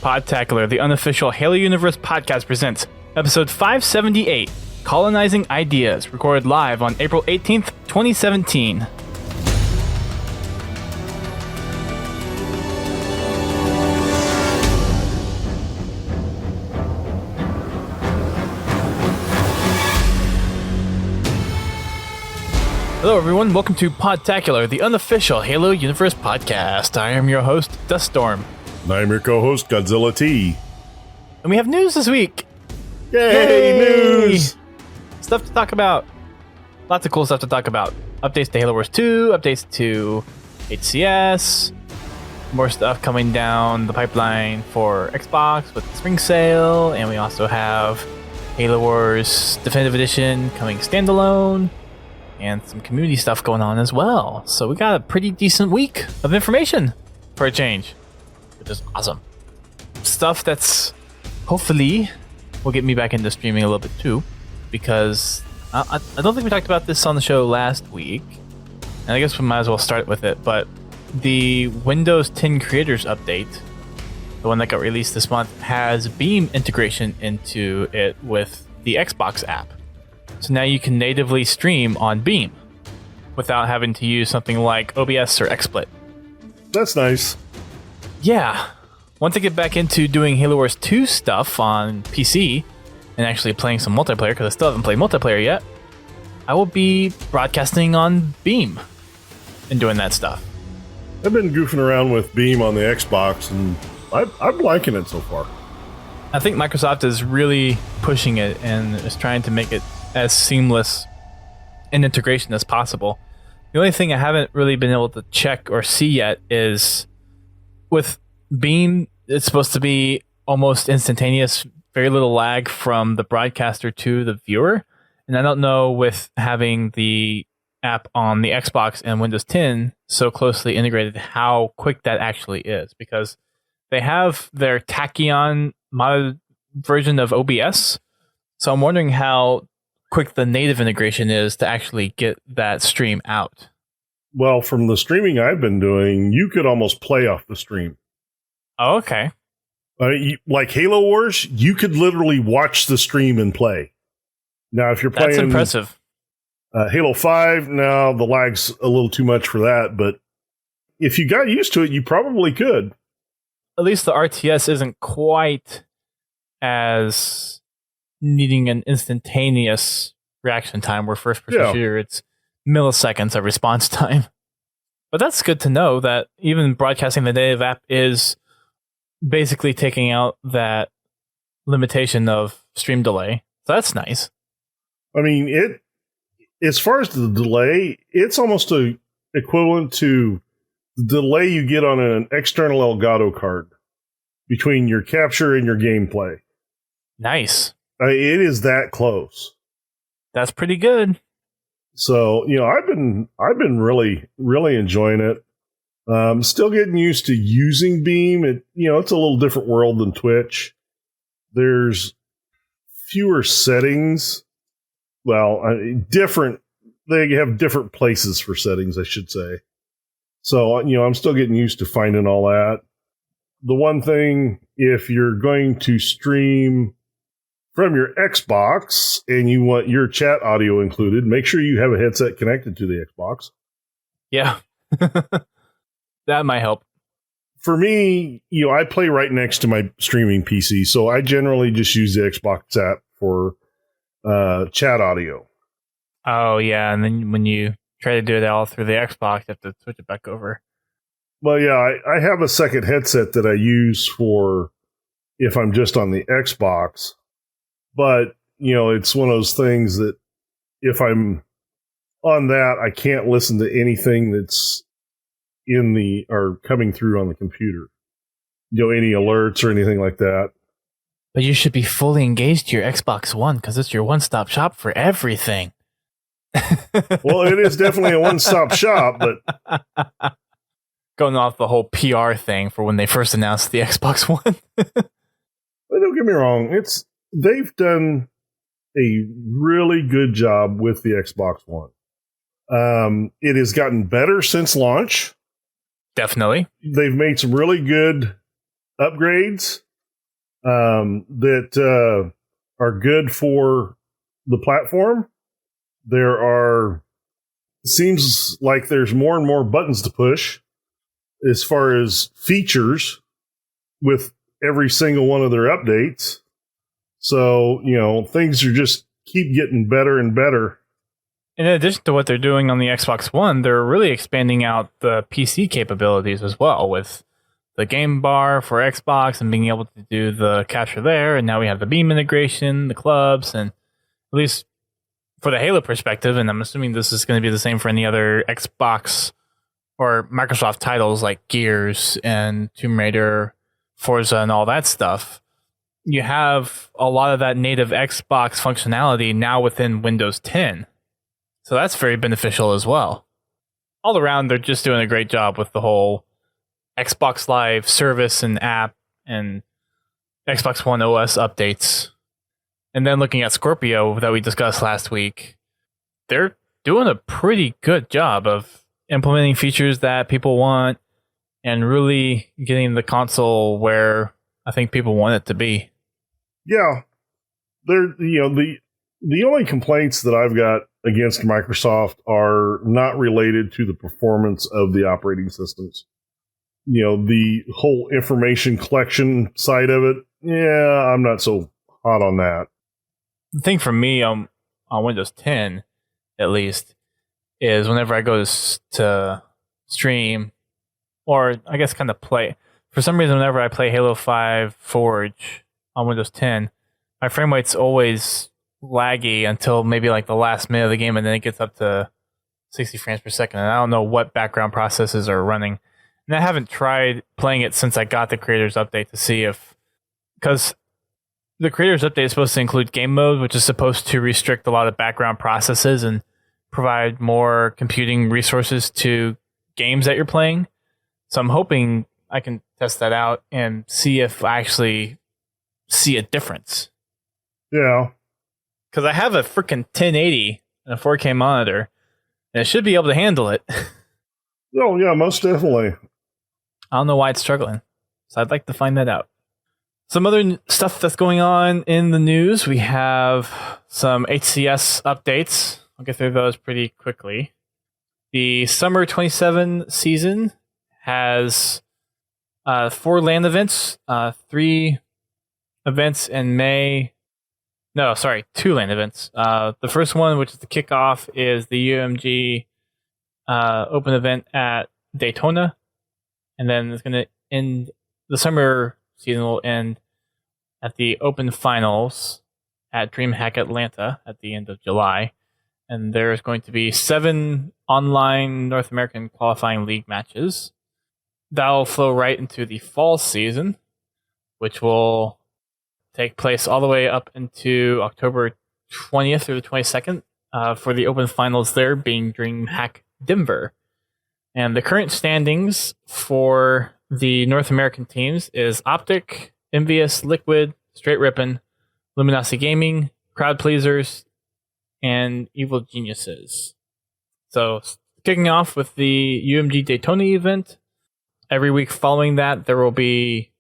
Podtacular, the unofficial Halo Universe podcast, presents episode 578, Colonizing Ideas, recorded live on April 18th, 2017. Hello everyone, welcome to Podtacular, the unofficial Halo Universe podcast. I am your host, Duststorm. And I'm your co-host, Godzilla T. And we have news this week. Yay! News! Stuff to talk about. Lots of cool stuff to talk about. Updates to Halo Wars 2, updates to HCS, more stuff coming down the pipeline for Xbox with the spring sale, and we also have Halo Wars Definitive Edition coming standalone, and some community stuff going on as well. So we got a pretty decent week of information for a change, which is awesome. Stuff that's hopefully will get me back into streaming a little bit too, because I don't think we talked about this on the show last week, and I guess we might as well start with it. But the Windows 10 Creators Update, the one that got released this month, has Beam integration into it with the Xbox app. So now you can natively stream on Beam without having to use something like OBS or XSplit. That's nice. Yeah. Once I get back into doing Halo Wars 2 stuff on PC and actually playing some multiplayer, because I still haven't played multiplayer yet, I will be broadcasting on Beam and doing that stuff. I've been goofing around with Beam on the Xbox, and I'm liking it so far. I think Microsoft is really pushing it and is trying to make it as seamless an integration as possible. The only thing I haven't really been able to check or see yet is with Beam, it's supposed to be almost instantaneous, very little lag from the broadcaster to the viewer. And I don't know, with having the app on the Xbox and Windows 10 so closely integrated, how quick that actually is, because they have their Tachyon modded version of OBS. So I'm wondering how quick the native integration is to actually get that stream out. Well, from the streaming I've been doing, you could almost play off the stream. Oh, okay. Like Halo Wars, you could literally watch the stream and play. Now, if you're playing... That's impressive. Halo 5, now the lag's a little too much for that, but if you got used to it, you probably could. At least the RTS isn't quite as needing an instantaneous reaction time, where first-person shooter, it's milliseconds of response time. But that's good to know that even broadcasting the native app is basically taking out that limitation of stream delay. So that's nice. I mean, as far as the delay, it's almost equivalent to the delay you get on an external Elgato card between your capture and your gameplay. Nice. It is that close. That's pretty good. So, I've been really, really enjoying it. Still getting used to using Beam. It's a little different world than Twitch. There's fewer settings. Well, different. They have different places for settings, I should say. So, I'm still getting used to finding all that. The one thing, if you're going to stream from your Xbox and you want your chat audio included, make sure you have a headset connected to the Xbox. Yeah. That might help. For me, I play right next to my streaming PC, so I generally just use the Xbox app for chat audio. Oh, yeah, and then when you try to do it all through the Xbox, you have to switch it back over. Well, yeah, I have a second headset that I use for if I'm just on the Xbox. But, it's one of those things that if I'm on that, I can't listen to anything that's or coming through on the computer. Any alerts or anything like that. But you should be fully engaged to your Xbox One, because it's your one-stop shop for everything. Well, it is definitely a one-stop shop, but... Going off the whole PR thing for when they first announced the Xbox One. But don't get me wrong, they've done a really good job with the Xbox One. It has gotten better since launch. Definitely. They've made some really good upgrades. that are good for the platform. Seems like there's more and more buttons to push as far as features with every single one of their updates. So, things are just keep getting better and better. In addition to what they're doing on the Xbox One, they're really expanding out the PC capabilities as well with the game bar for Xbox and being able to do the capture there. And now we have the Beam integration, the clubs, and at least for the Halo perspective, and I'm assuming this is going to be the same for any other Xbox or Microsoft titles like Gears and Tomb Raider, Forza, and all that stuff. You have a lot of that native Xbox functionality now within Windows 10. So that's very beneficial as well. All around, they're just doing a great job with the whole Xbox Live service and app and Xbox One OS updates. And then looking at Scorpio that we discussed last week, they're doing a pretty good job of implementing features that people want and really getting the console where I think people want it to be. Yeah. The only complaints that I've got against Microsoft are not related to the performance of the operating systems. The whole information collection side of it, yeah, I'm not so hot on that. The thing for me on Windows 10, at least, is whenever I go to stream, or I guess kind of play, for some reason, whenever I play Halo 5 Forge on Windows 10, my frame rate's always laggy until maybe like the last minute of the game, and then it gets up to 60 frames per second. And I don't know what background processes are running. And I haven't tried playing it since I got the Creators Update to see if, because the Creators Update is supposed to include game mode, which is supposed to restrict a lot of background processes and provide more computing resources to games that you're playing. So I'm hoping I can test that out and see if I actually see a difference. Yeah. Because I have a freaking 1080 and a 4K monitor, and it should be able to handle it. Oh, yeah, most definitely. I don't know why it's struggling. So I'd like to find that out. Some other stuff that's going on in the news. We have some HCS updates. I'll get through those pretty quickly. The Summer 27 season has 4 LAN events, 3 events in May. No, sorry, 2 LAN events. The first one, which is the kickoff, is the UMG open event at Daytona. And then it's going to end, the summer season will end at the Open Finals at DreamHack Atlanta at the end of July. And there's going to be 7 online North American qualifying league matches. That'll flow right into the fall season, which will take place all the way up into October 20th through the 22nd for the Open Finals there being DreamHack Denver. And the current standings for the North American teams is Optic, Envious, Liquid, Straight Rippin', Luminosity Gaming, Crowd Pleasers, and Evil Geniuses. So, kicking off with the UMG Daytona event, every week following that, there will be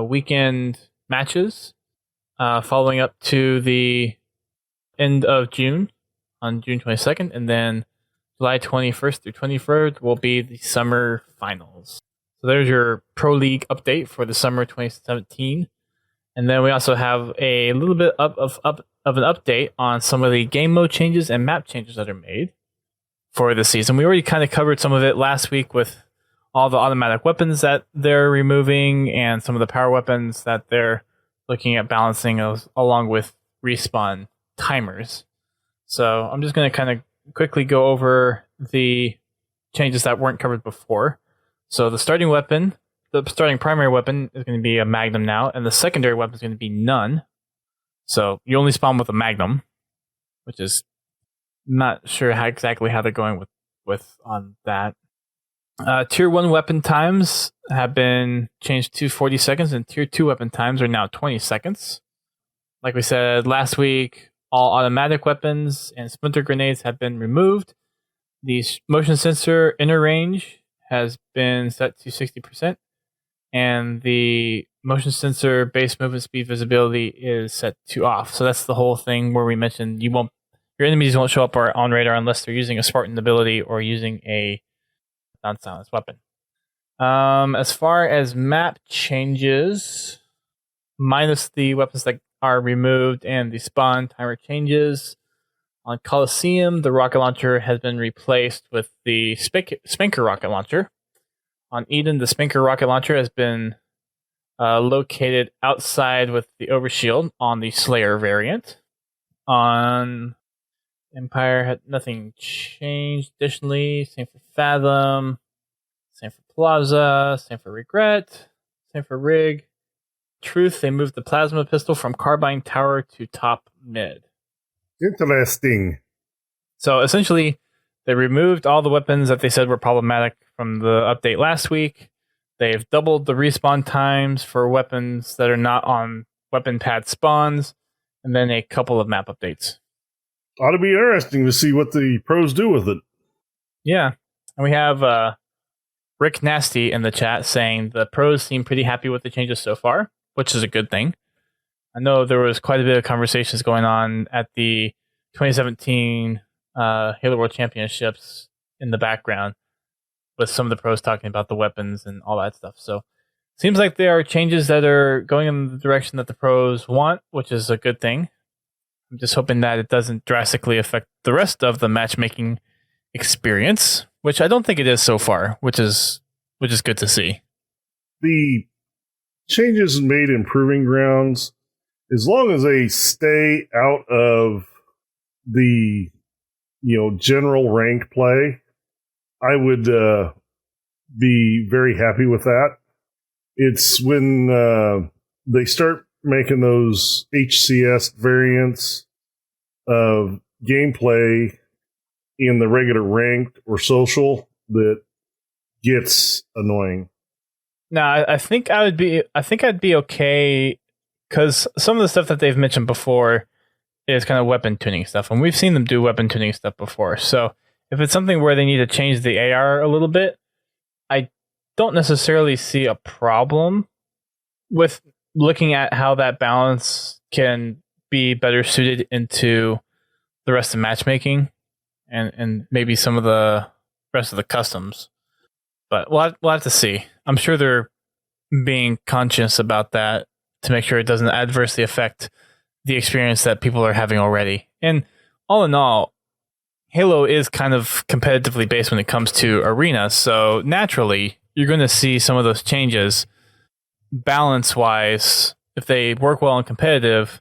weekend matches following up to the end of June, on June 22nd, and then July 21st through 23rd will be the summer finals. So there's your Pro League update for the summer 2017. And then we also have a little bit of an update on some of the game mode changes and map changes that are made for the season. We already kind of covered some of it last week with all the automatic weapons that they're removing and some of the power weapons that they're looking at balancing along with respawn timers. So I'm just going to kind of quickly go over the changes that weren't covered before. So the starting primary weapon is going to be a Magnum now, and the secondary weapon is going to be none. So you only spawn with a Magnum, which is not sure exactly how they're going with on that. Tier 1 weapon times have been changed to 40 seconds, and Tier 2 weapon times are now 20 seconds. Like we said last week, all automatic weapons and splinter grenades have been removed. The motion sensor inner range has been set to 60%, and the motion sensor, base movement speed, visibility is set to off. So that's the whole thing where we mentioned your enemies won't show up on radar unless they're using a Spartan ability or using a non-silenced weapon. As far as map changes, minus the weapons that are removed and the spawn timer changes. On Coliseum, the rocket launcher has been replaced with the Spanker rocket launcher. On Eden, the Spanker rocket launcher has been located outside with the overshield on the Slayer variant. On Empire, had nothing changed additionally. Same for Fathom. Same for Plaza. Same for Regret. Same for Rig. Truth, they moved the plasma pistol from Carbine Tower to top mid. Interesting. So essentially, they removed all the weapons that they said were problematic from the update last week. They've doubled the respawn times for weapons that are not on weapon pad spawns, and then a couple of map updates. Ought to be interesting to see what the pros do with it. Yeah. And we have Rick Nasty in the chat saying the pros seem pretty happy with the changes so far, which is a good thing. I know there was quite a bit of conversations going on at the 2017 Halo World Championships in the background with some of the pros talking about the weapons and all that stuff. So seems like there are changes that are going in the direction that the pros want, which is a good thing. I'm just hoping that it doesn't drastically affect the rest of the matchmaking experience, which I don't think it is so far, which is good to see. The changes made in Proving Grounds, as long as they stay out of the general rank play, I would be very happy with that. It's when they start making those HCS variants of gameplay in the regular ranked or social that gets annoying. Now, I think I'd be okay because some of the stuff that they've mentioned before is kind of weapon tuning stuff, and we've seen them do weapon tuning stuff before. So if it's something where they need to change the AR a little bit, I don't necessarily see a problem with looking at how that balance can be better suited into the rest of matchmaking and maybe some of the rest of the customs. But we'll have to see. I'm sure they're being conscious about that to make sure it doesn't adversely affect the experience that people are having already. And all in all, Halo is kind of competitively based when it comes to arena, so naturally you're going to see some of those changes. Balance-wise, if they work well in competitive,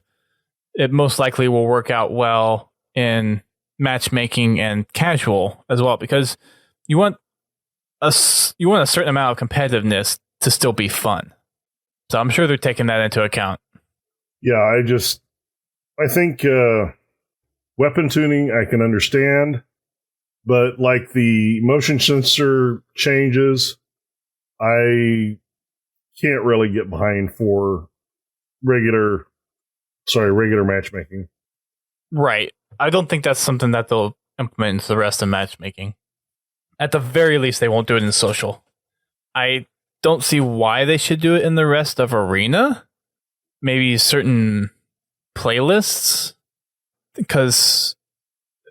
it most likely will work out well in matchmaking and casual as well, because you want a certain amount of competitiveness to still be fun. So I'm sure they're taking that into account. Yeah, I think weapon tuning I can understand, but like the motion sensor changes, I can't really get behind for regular matchmaking. Right. I don't think that's something that they'll implement into the rest of matchmaking. At the very least, they won't do it in social. I don't see why they should do it in the rest of arena. Maybe certain playlists, because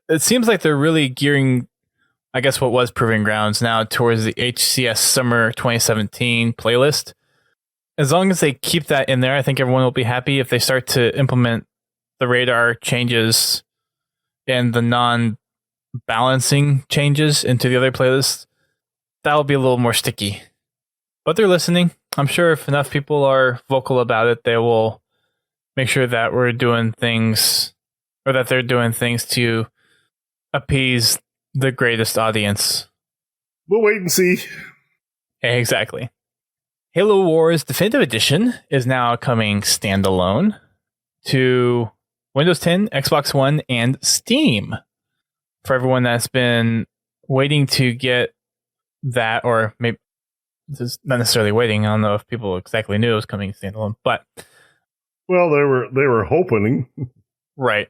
it seems like they're really gearing, I guess, what was Proving Grounds now towards the HCS Summer 2017 playlist. As long as they keep that in there, I think everyone will be happy. If they start to implement the radar changes and the non-balancing changes into the other playlists, that'll be a little more sticky. But they're listening. I'm sure if enough people are vocal about it, they will make sure that we're doing things, or that they're doing things to appease the greatest audience. We'll wait and see. Exactly. Halo Wars Definitive Edition is now coming standalone to Windows 10, Xbox One, and Steam. For everyone that's been waiting to get that, or maybe just not necessarily waiting. I don't know if people exactly knew it was coming standalone, but well, they were hoping. Right.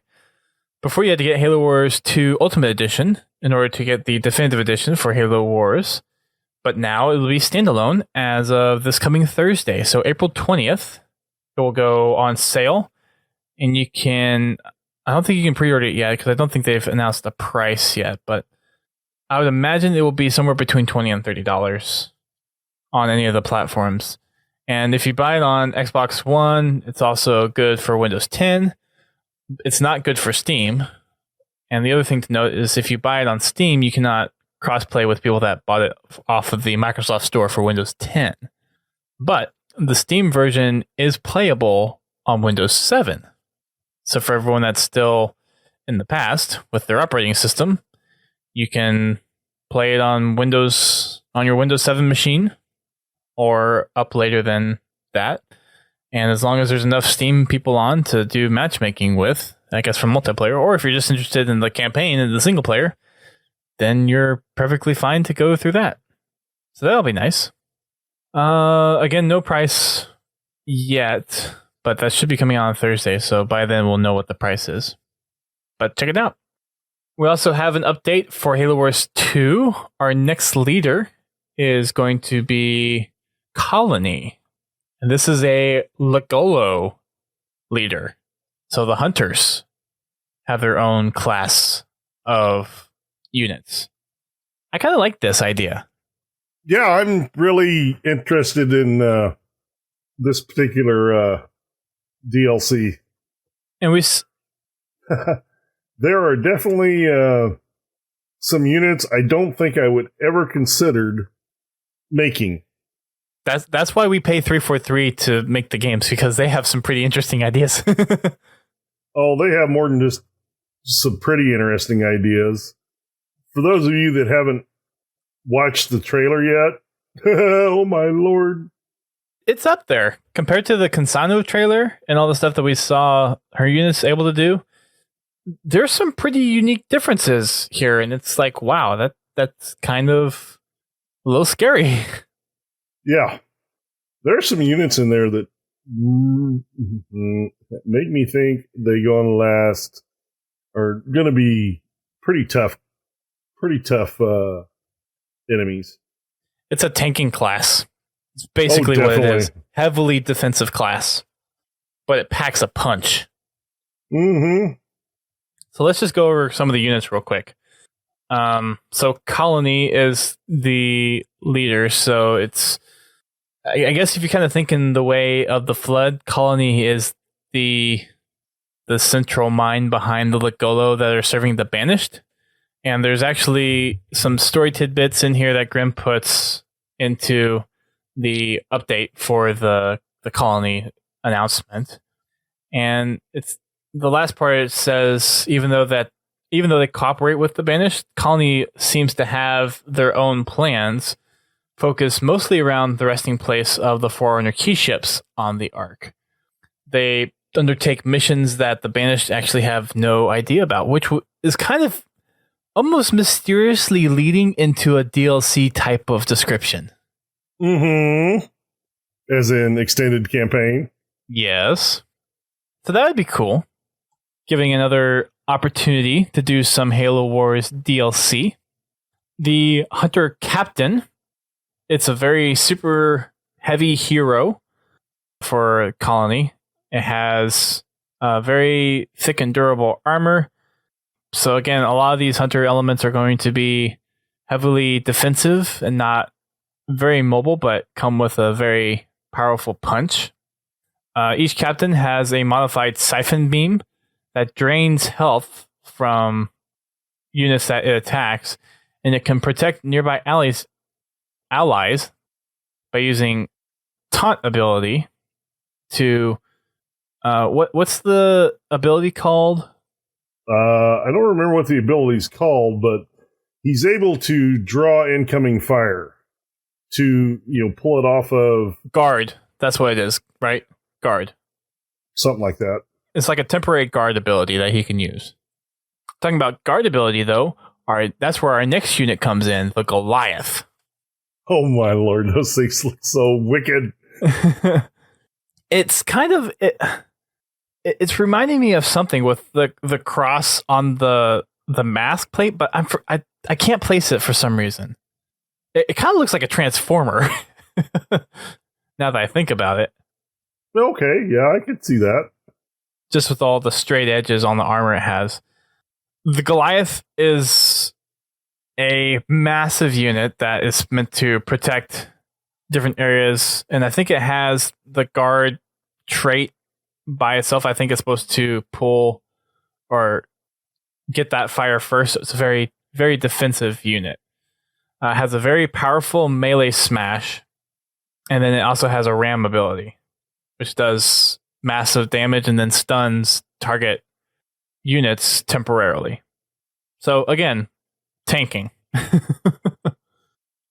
Before you had to get Halo Wars 2 Ultimate Edition in order to get the Definitive Edition for Halo Wars. But now it will be standalone as of this coming Thursday. So April 20th, it will go on sale. And you can, I don't think you can pre-order it yet because I don't think they've announced the price yet. But I would imagine it will be somewhere between $20 and $30 on any of the platforms. And if you buy it on Xbox One, it's also good for Windows 10. It's not good for Steam. And the other thing to note is if you buy it on Steam, you cannot crossplay with people that bought it off of the Microsoft Store for Windows 10. But the Steam version is playable on Windows 7. So for everyone that's still in the past with their operating system, you can play it on your Windows 7 machine or up later than that. And as long as there's enough Steam people on to do matchmaking with, I guess for multiplayer, or if you're just interested in the campaign and the single player, then you're perfectly fine to go through that. So that'll be nice. Again, no price yet, but that should be coming out on Thursday. So by then we'll know what the price is. But check it out. We also have an update for Halo Wars 2. Our next leader is going to be Colony. And this is a Lekgolo leader. So the hunters have their own class of units. I kind of like this idea. Yeah, I'm really interested in this particular DLC. And there are definitely some units I don't think I would ever considered making. That's why we pay 343 to make the games, because they have some pretty interesting ideas. Oh, they have more than just some pretty interesting ideas. For those of you that haven't watched the trailer yet, oh my lord. It's up there. Compared to the Consano trailer and all the stuff that we saw her units able to do, there's some pretty unique differences here, and it's like, wow, that's kind of a little scary. Yeah. There are some units in there that make me think they're going to last, are going to be pretty tough enemies. It's a tanking class. It's basically what it is. Heavily defensive class, but it packs a punch. Mm-hmm. So let's just go over some of the units real quick. So Colony is the leader. So it's, I guess if you kind of think in the way of the Flood, Colony is the central mind behind the Lekgolo that are serving the Banished. And there's actually some story tidbits in here that Grim puts into the update for the Colony announcement. And it's the last part. It says even though they cooperate with the Banished, Colony seems to have their own plans, focused mostly around the resting place of the Forerunner key ships on the Ark. They undertake missions that the Banished actually have no idea about, which is kind of almost mysteriously leading into a DLC type of description. Mm-hmm. As in extended campaign? Yes. So that would be cool. Giving another opportunity to do some Halo Wars DLC. The Hunter Captain. It's a very super heavy hero for Colony. It has very thick and durable armor. So again, a lot of these hunter elements are going to be heavily defensive and not very mobile, but come with a very powerful punch. Each captain has a modified siphon beam that drains health from units that it attacks, and it can protect nearby allies by using taunt ability to what's the ability called? I don't remember what the ability's called, but he's able to draw incoming fire to, pull it off of guard. That's what it is, right? Guard. Something like that. It's like a temporary guard ability that he can use. Talking about guard ability, though, that's where our next unit comes in, the Goliath. Oh my lord, those things look so wicked. It's kind of it's reminding me of something with the cross on the mask plate, but I can't place it for some reason. It kind of looks like a transformer. Now that I think about it, Okay, yeah, I could see that. just with all the straight edges on the armor it has. The Goliath is a massive unit that is meant to protect different areas, and I think it has the guard trait by itself. I think it's supposed to pull or get that fire first. So it's a very, very defensive unit. It has a very powerful melee smash, and then it also has a ram ability, which does massive damage and then stuns target units temporarily. So again, tanking.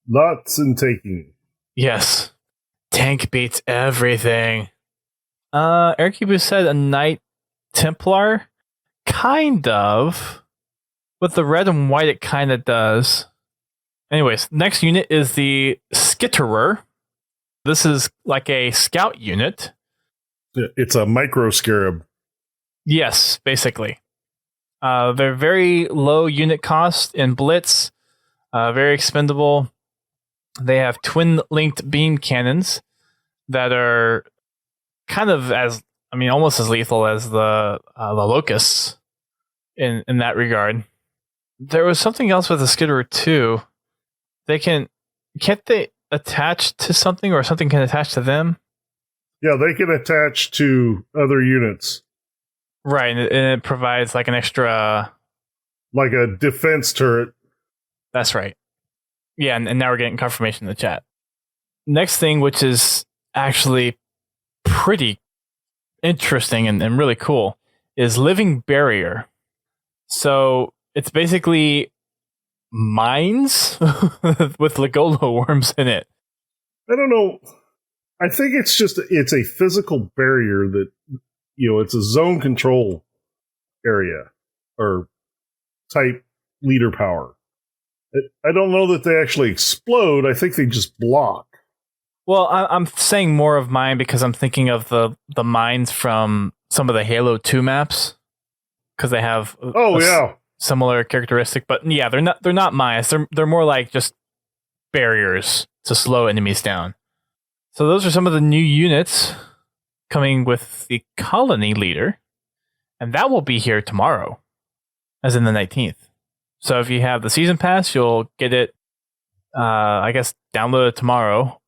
Lots and taking. Yes. Tank beats everything. Eric Hubus said a Knight Templar? Kind of. With the red and white, it kind of does. Anyways, next unit is the Skitterer. This is like a scout unit. It's a micro scarab. Yes, basically. They're very low unit cost in Blitz. Very expendable. They have twin-linked beam cannons that are kind of almost as lethal as the Locusts in that regard. There was something else with the Skitterer too. Can't they attach to something, or something can attach to them? Yeah, they can attach to other units. Right, and it provides like an extra... Like a defense turret. That's right. Yeah, and now we're getting confirmation in the chat. Next thing, which is actually pretty interesting and really cool, is Living Barrier. So it's basically mines with Lekgolo worms in it. I don't know. I think it's a physical barrier that, it's a zone control area or type leader power. I don't know that they actually explode. I think they just block. Well, I'm saying more of mine because I'm thinking of the mines from some of the Halo 2 maps, because they have similar characteristic. But yeah, they're not mines. They're more like just barriers to slow enemies down. So those are some of the new units coming with the colony leader, and that will be here tomorrow, as in the 19th. So if you have the season pass, you'll get it, download it tomorrow.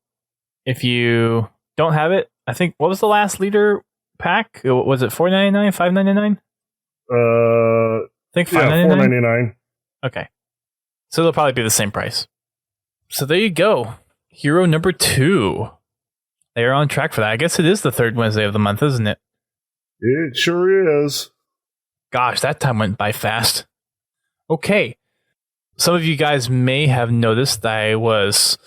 If you don't have it, I think, what was the last leader pack? Was it $4.99, $5.99? I think $5.99. $4.99. Okay. So they'll probably be the same price. So there you go. Hero number 2. They are on track for that. I guess it is the third Wednesday of the month, isn't it? It sure is. Gosh, that time went by fast. Okay. Some of you guys may have noticed I was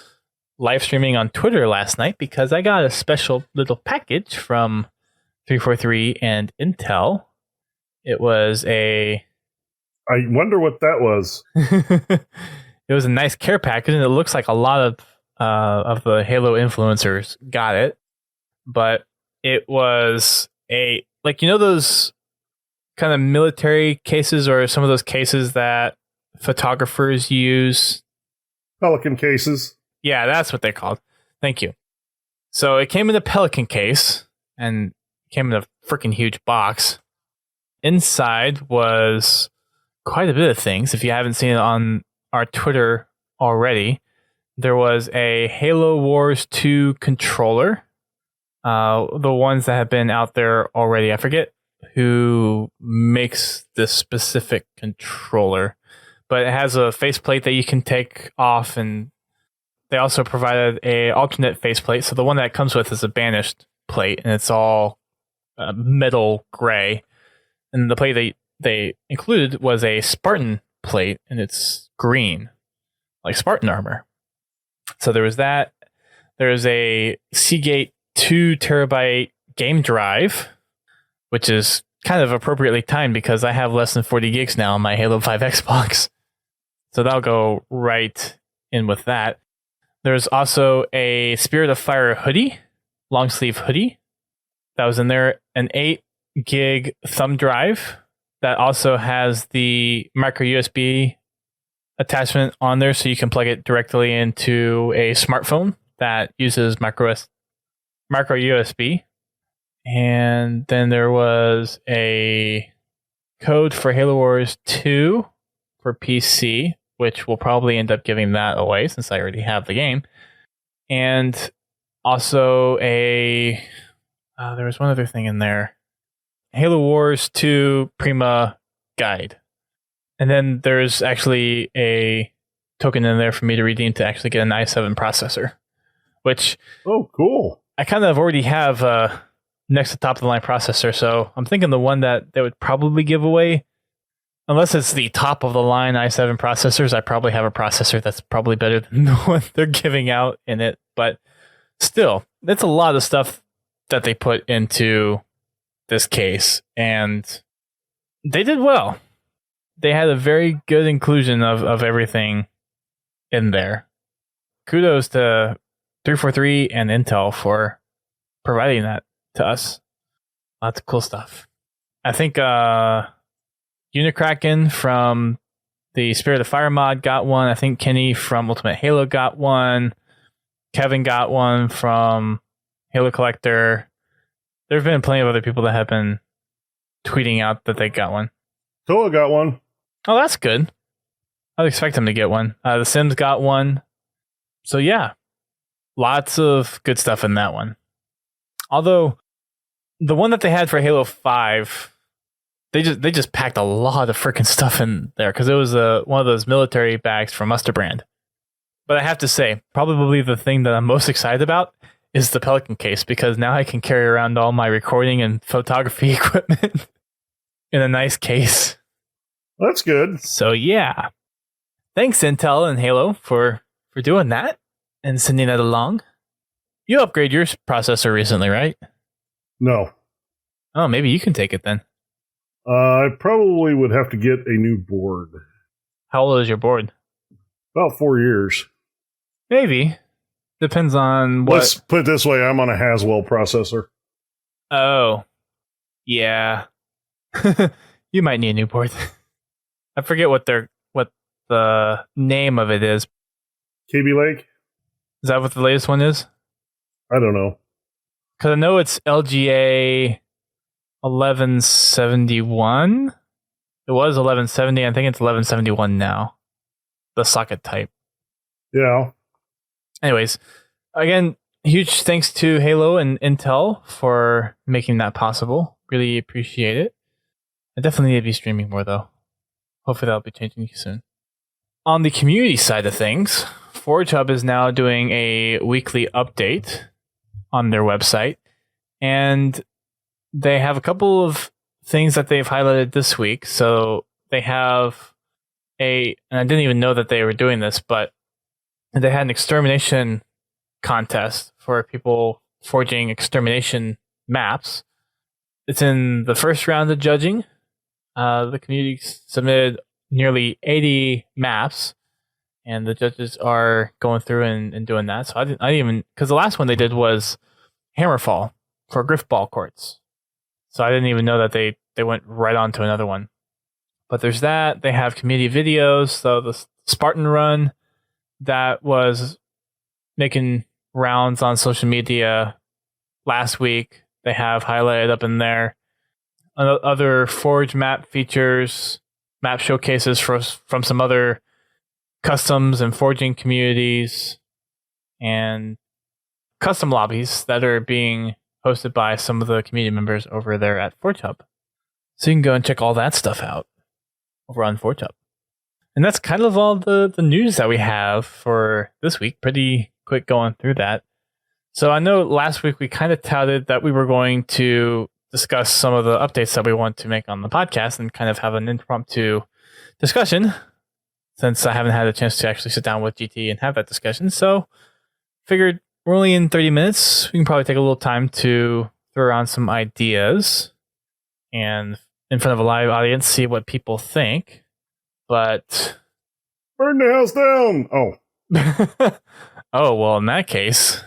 live streaming on Twitter last night because I got a special little package from 343 and Intel. It was I wonder what that was. It was a nice care package, and it looks like a lot of the Halo influencers got it. But it was those kind of military cases, or some of those cases that photographers use. Pelican cases. Yeah, that's what they're called. Thank you. So it came in a Pelican case and came in a freaking huge box. Inside was quite a bit of things. If you haven't seen it on our Twitter already, there was a Halo Wars 2 controller. The ones that have been out there already. I forget who makes this specific controller, but it has a faceplate that you can take off, and they also provided a alternate faceplate. So the one that it comes with is a banished plate, and it's all metal gray. And the plate they included was a Spartan plate, and it's green, like Spartan armor. So there was that. There's a Seagate 2 terabyte game drive, which is kind of appropriately timed because I have less than 40 gigs now on my Halo 5 Xbox. So that'll go right in with that. There's also a Spirit of Fire hoodie, long sleeve hoodie, that was in there. An 8 gig thumb drive that also has the micro USB attachment on there so you can plug it directly into a smartphone that uses micro USB. And then there was a code for Halo Wars 2 for PC, which will probably end up giving that away since I already have the game. And also there was one other thing in there. Halo Wars 2 Prima guide. And then there's actually a token in there for me to redeem to actually get an i7 processor, which... Oh, cool. I kind of already have next to top of the line processor, so I'm thinking the one that they would probably give away, unless it's the top of the line i7 processors, I probably have a processor that's probably better than the one they're giving out in it. But still, that's a lot of stuff that they put into this case, and they did well. They had a very good inclusion of everything in there. Kudos to 343 and Intel for providing that to us. Lots of cool stuff. I think Unicraken from the Spirit of Fire mod got one. I think Kenny from Ultimate Halo got one. Kevin got one from Halo Collector. There have been plenty of other people that have been tweeting out that they got one. Toa got one. Oh, that's good. I'd expect him to get one. The Sims got one. So yeah, lots of good stuff in that one. Although the one that they had for Halo 5, they just packed a lot of freaking stuff in there because it was one of those military bags from Musterbrand. But I have to say, probably the thing that I'm most excited about is the Pelican case, because now I can carry around all my recording and photography equipment in a nice case. That's good. So yeah, thanks Intel and Halo for doing that and sending that along. You upgraded your processor recently, right? No. Oh, maybe you can take it then. I probably would have to get a new board. How old is your board? About 4 years. Maybe. Depends on what... Let's put it this way, I'm on a Haswell processor. Oh. Yeah. You might need a new board. I forget what the name of it is. KB Lake? Is that what the latest one is? I don't know. Because I know it's LGA 1171. It was 1170. I think it's 1171 now. The socket type. Yeah. Anyways, again, huge thanks to Halo and Intel for making that possible. Really appreciate it. I definitely need to be streaming more, though. Hopefully that'll be changing soon. On the community side of things, Forge Hub is now doing a weekly update on their website, and they have a couple of things that they've highlighted this week. So they have and I didn't even know that they were doing this, but they had an extermination contest for people forging extermination maps. It's in the first round of judging. The community submitted nearly 80 maps, and the judges are going through and doing that. So I didn't even, because the last one they did was Hammerfall for Griffball courts. So I didn't even know that they went right on to another one. But there's that. They have community videos. So the Spartan Run that was making rounds on social media last week, they have highlighted up in there. Other Forge map features, map showcases from some other customs and forging communities, and custom lobbies that are being hosted by some of the community members over there at Forge Hub. So you can go and check all that stuff out over on Forge Hub. And that's kind of all the news that we have for this week. Pretty quick going through that. So I know last week we kind of touted that we were going to discuss some of the updates that we want to make on the podcast and kind of have an impromptu discussion, since I haven't had a chance to actually sit down with GT and have that discussion. So figured we're only in 30 minutes. We can probably take a little time to throw around some ideas and in front of a live audience, see what people think. But burn the house down. Oh, well, in that case,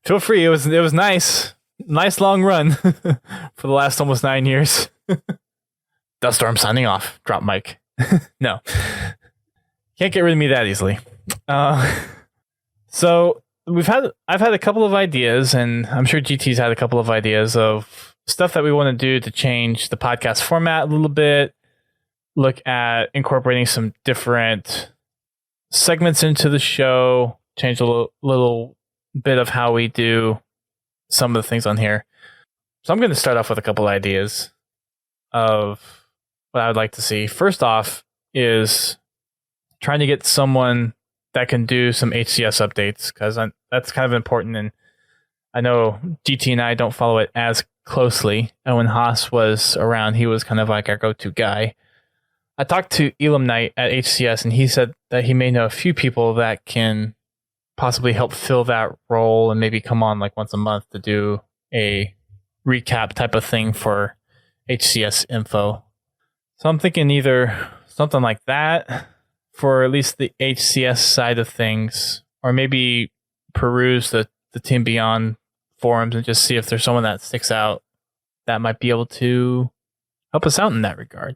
feel free. It was nice. Nice long run for the last almost 9 years. Duststorm signing off. Drop mic. No. Can't get rid of me that easily. So I've had a couple of ideas, and I'm sure GT's had a couple of ideas of stuff that we want to do to change the podcast format a little bit. Look at incorporating some different segments into the show, change a little bit of how we do some of the things on here. So I'm going to start off with a couple ideas of what I would like to see. First off is trying to get someone that can do some HCS updates, because that's kind of important. And I know GT and I don't follow it as closely. And when Haas was around, he was kind of like our go-to guy. I talked to Elam Knight at HCS, and he said that he may know a few people that can possibly help fill that role and maybe come on like once a month to do a recap type of thing for HCS info. So I'm thinking either something like that for at least the HCS side of things, or maybe peruse the Team Beyond forums and just see if there's someone that sticks out that might be able to help us out in that regard.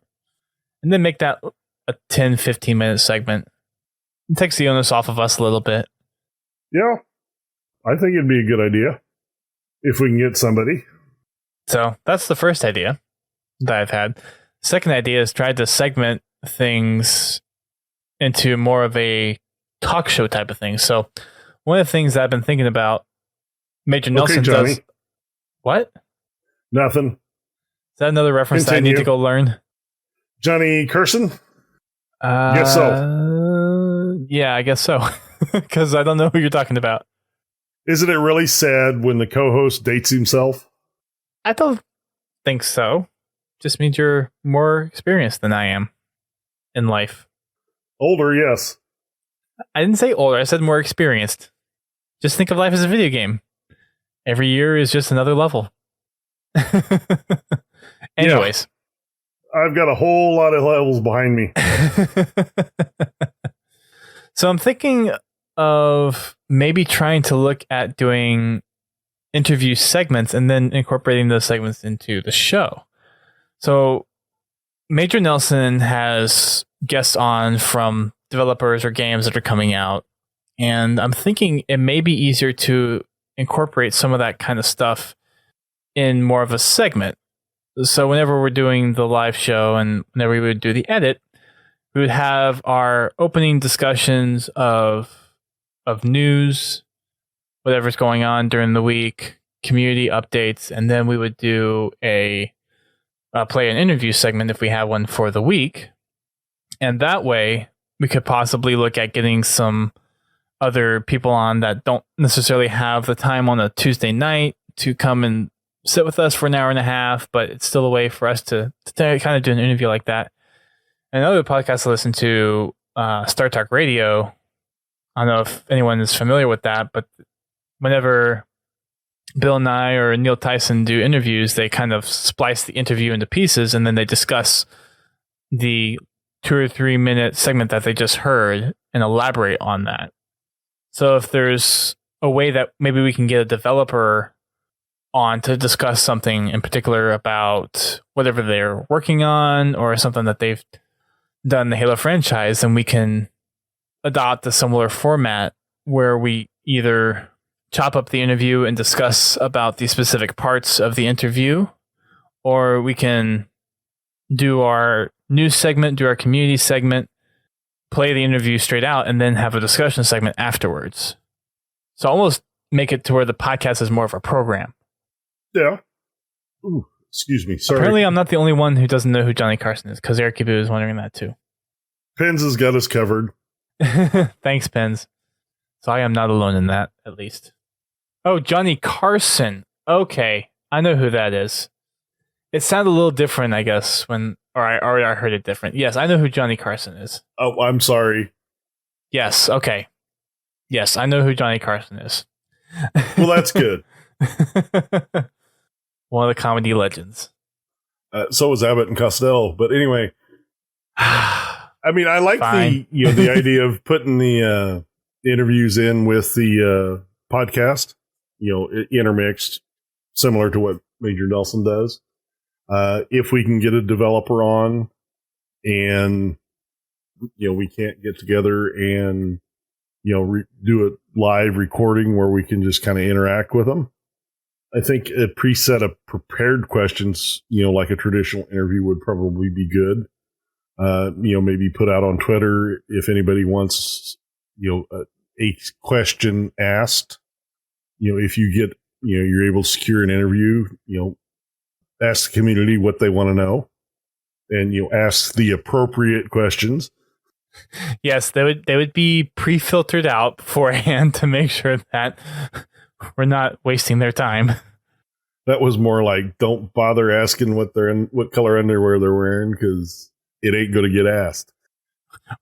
And then make that a 10, 15 minute segment. It takes the onus off of us a little bit. Yeah, I think it'd be a good idea if we can get somebody. So that's the first idea that I've had. Second idea is try to segment things into more of a talk show type of thing. So one of the things that I've been thinking about, Major Nelson does. What? Nothing. Is that another reference that I need to go learn? Johnny Carson? Guess so. Yeah, I guess so. Because I don't know who you're talking about. Isn't it really sad when the co-host dates himself? I don't think so. Just means you're more experienced than I am in life. Older, yes. I didn't say older. I said more experienced. Just think of life as a video game. Every year is just another level. Anyways. Yeah. I've got a whole lot of levels behind me. So I'm thinking of maybe trying to look at doing interview segments and then incorporating those segments into the show. So Major Nelson has guests on from developers or games that are coming out. And I'm thinking it may be easier to incorporate some of that kind of stuff in more of a segment. So whenever we're doing the live show and whenever we would do the edit, we would have our opening discussions of news, whatever's going on during the week, community updates, and then we would do a play an interview segment if we have one for the week. And that way, we could possibly look at getting some other people on that don't necessarily have the time on a Tuesday night to come and sit with us for an hour and a half, but it's still a way for us to kind of do an interview like that. And another podcast I listen to, Star Talk Radio. I don't know if anyone is familiar with that, but whenever Bill and I or Neil Tyson do interviews, they kind of splice the interview into pieces and then they discuss the 2 or 3 minute segment that they just heard and elaborate on that. So if there's a way that maybe we can get a developer on to discuss something in particular about whatever they're working on or something that they've done in the Halo franchise, then we can adopt a similar format where we either chop up the interview and discuss about the specific parts of the interview, or we can do our news segment, do our community segment, play the interview straight out, and then have a discussion segment afterwards. So almost make it to where the podcast is more of a program. Yeah. Ooh, excuse me. Sorry. Apparently, I'm not the only one who doesn't know who Johnny Carson is, because Eric Kibu is wondering that too. Pens has got us covered. Thanks, Pens. So I am not alone in that, at least. Oh, Johnny Carson. Okay, I know who that is. It sounded a little different, I guess, I heard it different. Yes, I know who Johnny Carson is. Oh, I'm sorry. Yes, okay. Yes, I know who Johnny Carson is. Well, that's good. One of the comedy legends. So was Abbott and Costello. But anyway, I mean, I like the idea of putting the interviews in with the podcast, intermixed, similar to what Major Nelson does. If we can get a developer on and we can't get together and, do a live recording where we can just kind of interact with them. I think a preset of prepared questions, like a traditional interview would probably be good. Maybe put out on Twitter if anybody wants, a question asked. If you get, you're able to secure an interview, ask the community what they want to know, and ask the appropriate questions. Yes, they would be pre-filtered out beforehand to make sure that we're not wasting their time. That was more like, don't bother asking what color underwear they're wearing, because it ain't going to get asked.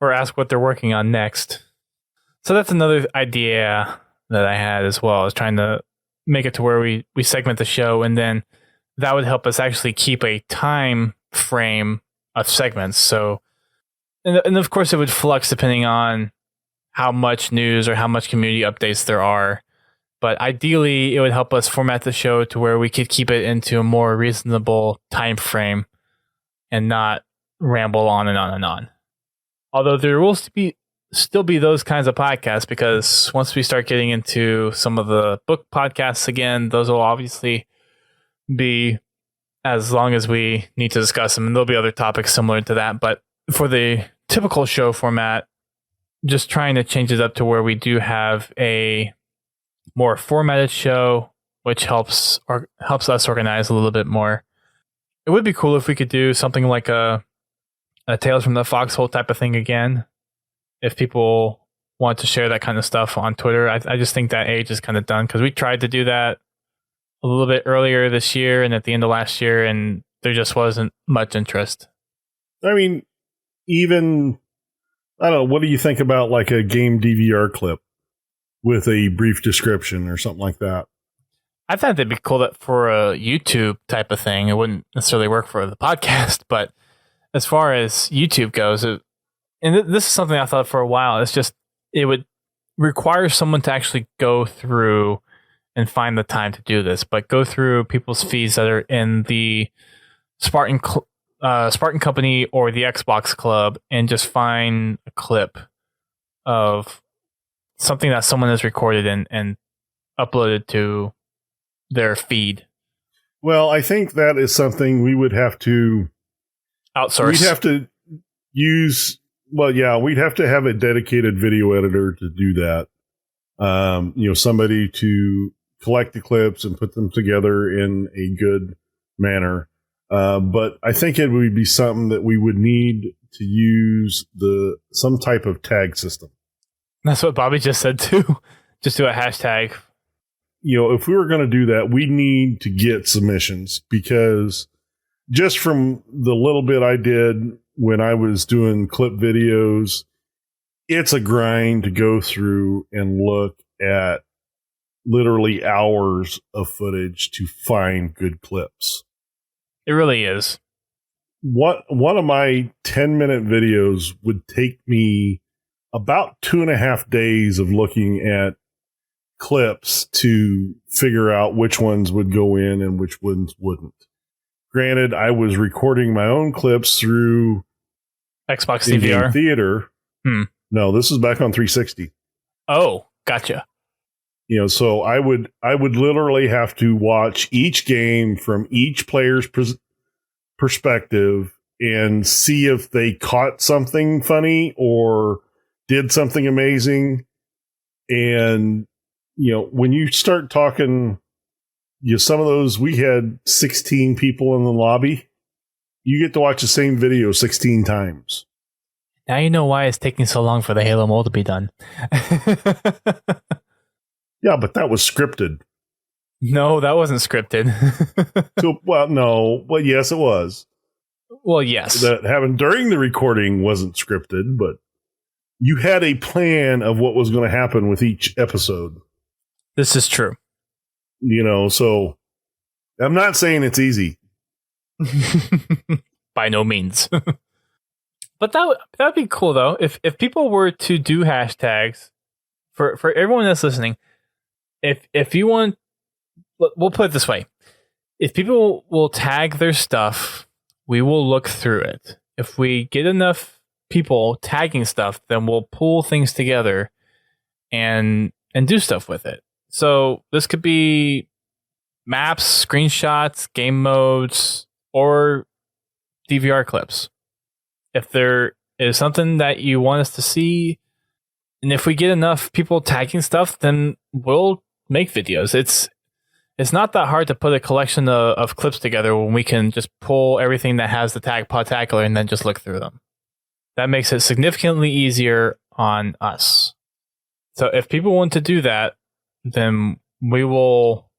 Or ask what they're working on next. So that's another idea that I had as well, is trying to make it to where we segment the show, and then that would help us actually keep a time frame of segments. So, and of course it would flux depending on how much news or how much community updates there are. But ideally, it would help us format the show to where we could keep it into a more reasonable time frame and not ramble on and on and on. Although there will still be those kinds of podcasts, because once we start getting into some of the book podcasts again, those will obviously be as long as we need to discuss them. And there'll be other topics similar to that. But for the typical show format, just trying to change it up to where we do have a more formatted show, which helps us organize a little bit more. It would be cool if we could do something like a Tales from the Foxhole type of thing again. If people want to share that kind of stuff on Twitter, I just think that age is kind of done, because we tried to do that a little bit earlier this year and at the end of last year, and there just wasn't much interest. I mean, even, I don't know, what do you think about like a game DVR clip with a brief description or something like that? I thought that'd be cool that for a YouTube type of thing. It wouldn't necessarily work for the podcast, but as far as YouTube goes, and this is something I thought for a while, it would require someone to actually go through and find the time to do this, but go through people's feeds that are in the Spartan Company or the Xbox Club and just find a clip of something that someone has recorded and uploaded to their feed. Well, I think that is something we would have to outsource. We'd have to use, we'd have to have a dedicated video editor to do that. Somebody to collect the clips and put them together in a good manner. But I think it would be something that we would need to use some type of tag system. That's what Bobby just said too. Just do a hashtag. If we were going to do that, we need to get submissions, because just from the little bit I did when I was doing clip videos, it's a grind to go through and look at literally hours of footage to find good clips. It really is. One of my 10-minute videos would take me about 2.5 days of looking at clips to figure out which ones would go in and which ones wouldn't. Granted, I was recording my own clips through Xbox DVR Theater. No, this is back on 360. Oh, gotcha. So I would literally have to watch each game from each player's perspective and see if they caught something funny or did something amazing. And, when you start talking, some of those, we had 16 people in the lobby. You get to watch the same video 16 times. Now you know why it's taking so long for the Halo mold to be done. Yeah, but that was scripted. No, that wasn't scripted. No. Well, yes, it was. Well, yes. That happened during the recording wasn't scripted, but you had a plan of what was going to happen with each episode. This is true. So I'm not saying it's easy. By no means. But that'd be cool though. If people were to do hashtags for everyone that's listening, if you want, we'll put it this way. If people will tag their stuff, we will look through it. If we get enough people tagging stuff, then we'll pull things together and do stuff with it. So this could be maps, screenshots, game modes, or DVR clips. If there is something that you want us to see, and if we get enough people tagging stuff, then we'll make videos. It's not that hard to put a collection of clips together when we can just pull everything that has the tag Podtacular and then just look through them. That makes it significantly easier on us. So if people want to do that, then we will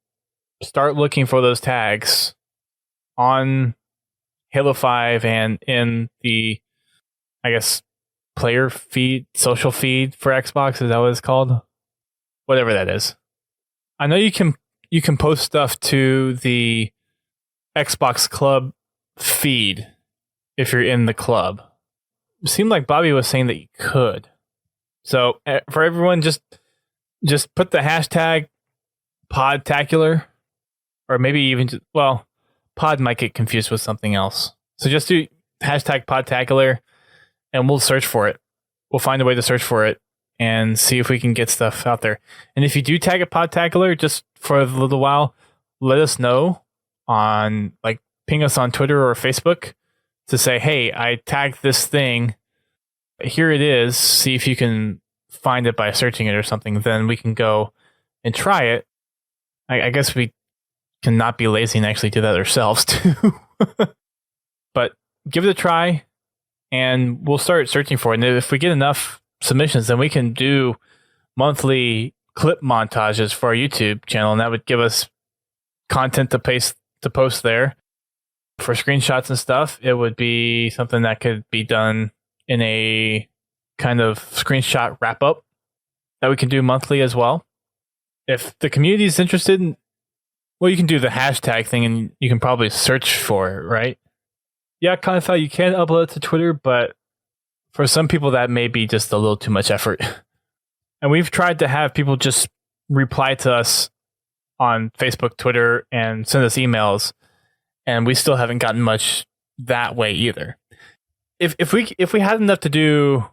start looking for those tags on Halo 5 and in the, I guess, player feed, social feed for Xbox. Is that what it's called? Whatever that is. I know you can post stuff to the Xbox Club feed if you're in the club. It seemed like Bobby was saying that you could. So for everyone, just put the hashtag Podtacular, or maybe even Pod might get confused with something else. So just do hashtag Podtacular, and we'll search for it. We'll find a way to search for it and see if we can get stuff out there. And if you do tag it Podtacular, just for a little while, let us know on, like, ping us on Twitter or Facebook to say, hey, I tagged this thing. Here it is. See if you can find it by searching it or something. Then we can go and try it. I guess we can not be lazy and actually do that ourselves too. But give it a try, and we'll start searching for it. And if we get enough submissions, then we can do monthly clip montages for our YouTube channel, and that would give us content to post there. For screenshots and stuff, it would be something that could be done in a kind of screenshot wrap up that we can do monthly as well. If the community is interested in, well, you can do the hashtag thing and you can probably search for it, right? Yeah, I kind of thought you can upload it to Twitter, but for some people that may be just a little too much effort. And we've tried to have people just reply to us on Facebook, Twitter, and send us emails, and we still haven't gotten much that way either. If we had enough to do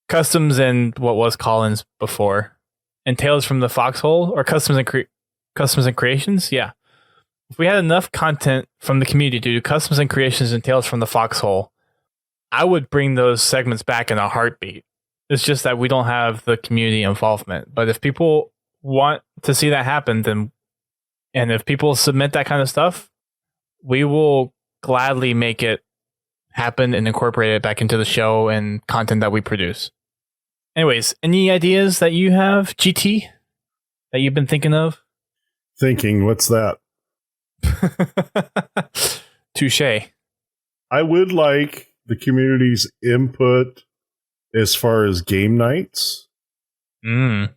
customs and what was Collins before, and Tales from the Foxhole, or customs and creations, yeah. If we had enough content from the community to do customs and creations and Tales from the Foxhole, I would bring those segments back in a heartbeat. It's just that we don't have the community involvement. But if people want to see that happen, then, and if people submit that kind of stuff, we will gladly make it happen and incorporate it back into the show and content that we produce. Anyways, any ideas that you have, GT, that you've been thinking of? Thinking, what's that? Touche. I would like the community's input as far as game nights. I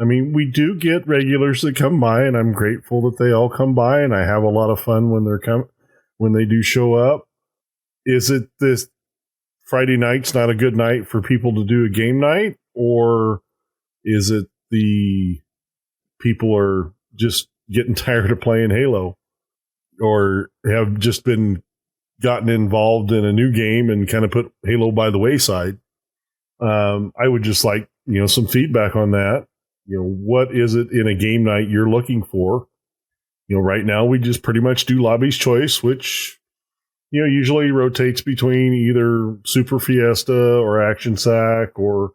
mean, we do get regulars that come by, and I'm grateful that they all come by, and I have a lot of fun when they do show up. Is it this Friday night's not a good night for people to do a game night, or is it the people are just getting tired of playing Halo, or have just been gotten involved in a new game and kind of put Halo by the wayside? I would just like, some feedback on that. What is it in a game night you're looking for? Right now we just pretty much do Lobby's Choice, which, usually rotates between either Super Fiesta or Action Sack or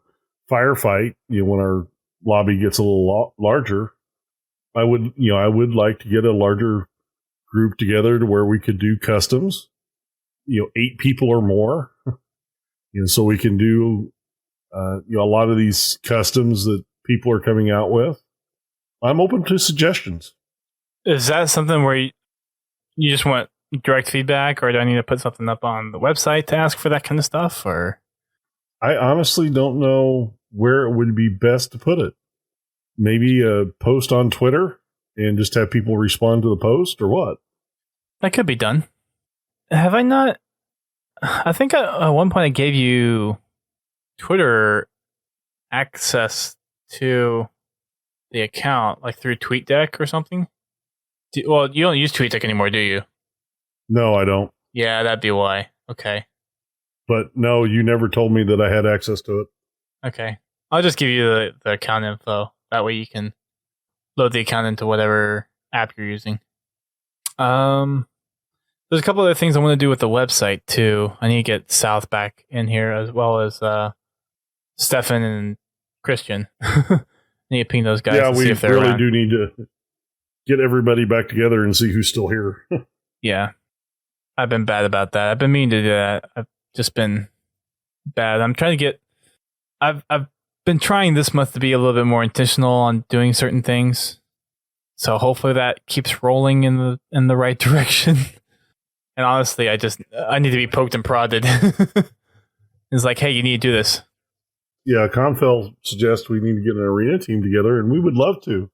Firefight, when our lobby gets a little larger. I would like to get a larger group together to where we could do customs, 8 people or more, so we can do, a lot of these customs that people are coming out with. I'm open to suggestions. Is that something where you just want direct feedback, or do I need to put something up on the website to ask for that kind of stuff? Or I honestly don't know where it would be best to put it. Maybe a post on Twitter and just have people respond to the post, or what? That could be done. Have I not? I think at one point I gave you Twitter access to the account, like through TweetDeck or something. Well, you don't use TweetDeck anymore, do you? No, I don't. Yeah, that'd be why. Okay. But no, you never told me that I had access to it. Okay. I'll just give you the account info. That way you can load the account into whatever app you're using. There's a couple other things I want to do with the website too. I need to get South back in here as well as Stefan and Christian. I need to ping those guys to see if they're around. Do need to get everybody back together and see who's still here. Yeah. I've been bad about that. I've been meaning to do that. I've just been bad. I'm trying to get... I've been trying this month to be a little bit more intentional on doing certain things. So hopefully that keeps rolling in the right direction. And honestly, I need to be poked and prodded. It's like, hey, you need to do this. Yeah, Confel suggests we need to get an arena team together, and we would love to.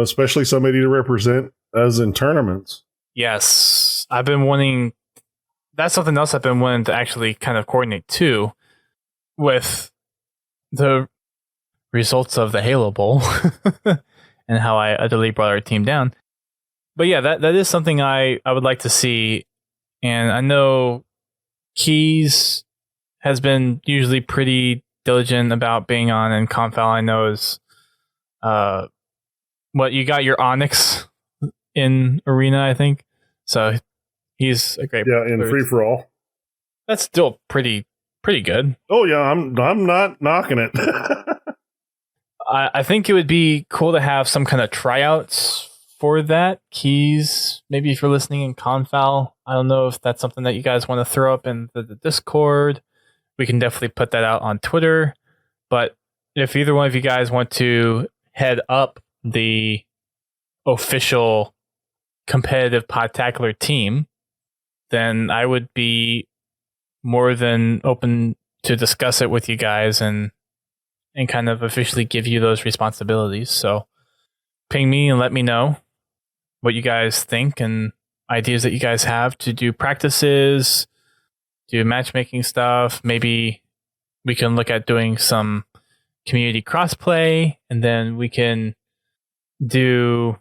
Especially somebody to represent us in tournaments. Yes, I've been wanting. That's something else I've been wanting to actually kind of coordinate too, with the results of the Halo Bowl and how I utterly brought our team down. But yeah, that is something I would like to see, and I know Keys has been usually pretty diligent about being on, and Confal I know is you got your Onyx in Arena, I think. So he's a great in free for all. That's still pretty good. Oh yeah, I'm not knocking it. I think it would be cool to have some kind of tryouts for that. Keys, maybe if you're listening in Confal, I don't know if that's something that you guys want to throw up in the Discord. We can definitely put that out on Twitter. But if either one of you guys want to head up the official competitive Podtacular team, then I would be more than open to discuss it with you guys and kind of officially give you those responsibilities. So ping me and let me know what you guys think and ideas that you guys have to do practices, do matchmaking stuff. Maybe we can look at doing some community crossplay, and then we can do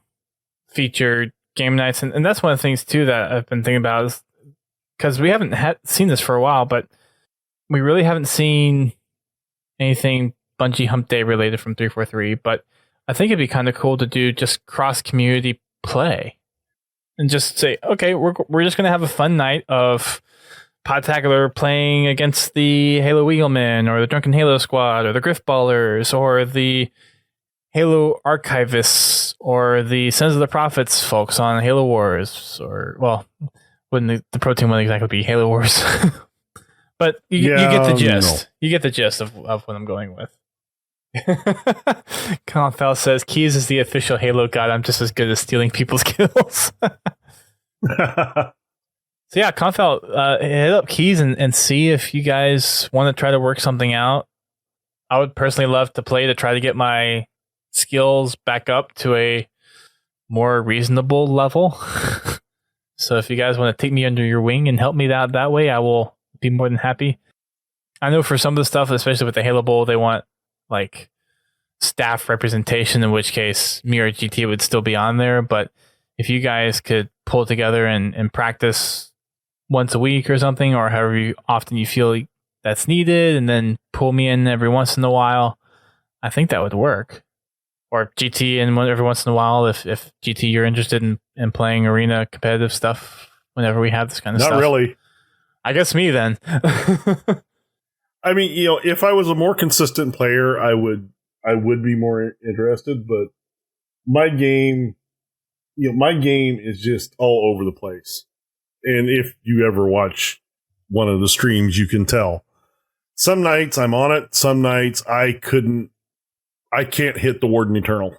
featured game nights. And that's one of the things too that I've been thinking about, is because we haven't seen this for a while, but we really haven't seen anything Bungie Hump Day related from 343. But I think it'd be kind of cool to do just cross community play and just say, okay, we're just gonna have a fun night of Podtacular playing against the Halo Eaglemen or the Drunken Halo Squad or the Griff Ballers or the Halo Archivists or the Sons of the Prophets folks on Halo Wars, or wouldn't the pro team wouldn't exactly be Halo Wars. But you get the gist. No. You get the gist of what I'm going with. Confal says Keys is the official Halo god. I'm just as good at stealing people's kills. So yeah, Confal, hit up Keys and see if you guys want to try to work something out. I would personally love to play to try to get my skills back up to a more reasonable level. So if you guys want to take me under your wing and help me out that way, I will be more than happy. I know for some of the stuff, especially with the Halo Bowl, they want like staff representation, in which case me or GT would still be on there. But if you guys could pull together and practice once a week or something, or however often you feel that's needed, and then pull me in every once in a while, I think that would work. Or GT in every once in a while, if GT you're interested in playing arena competitive stuff whenever we have this kind of stuff. Not really. I guess me then. I mean, if I was a more consistent player, I would be more interested, but my game is just all over the place. And if you ever watch one of the streams, you can tell. Some nights I'm on it. Some nights I can't hit the Warden Eternal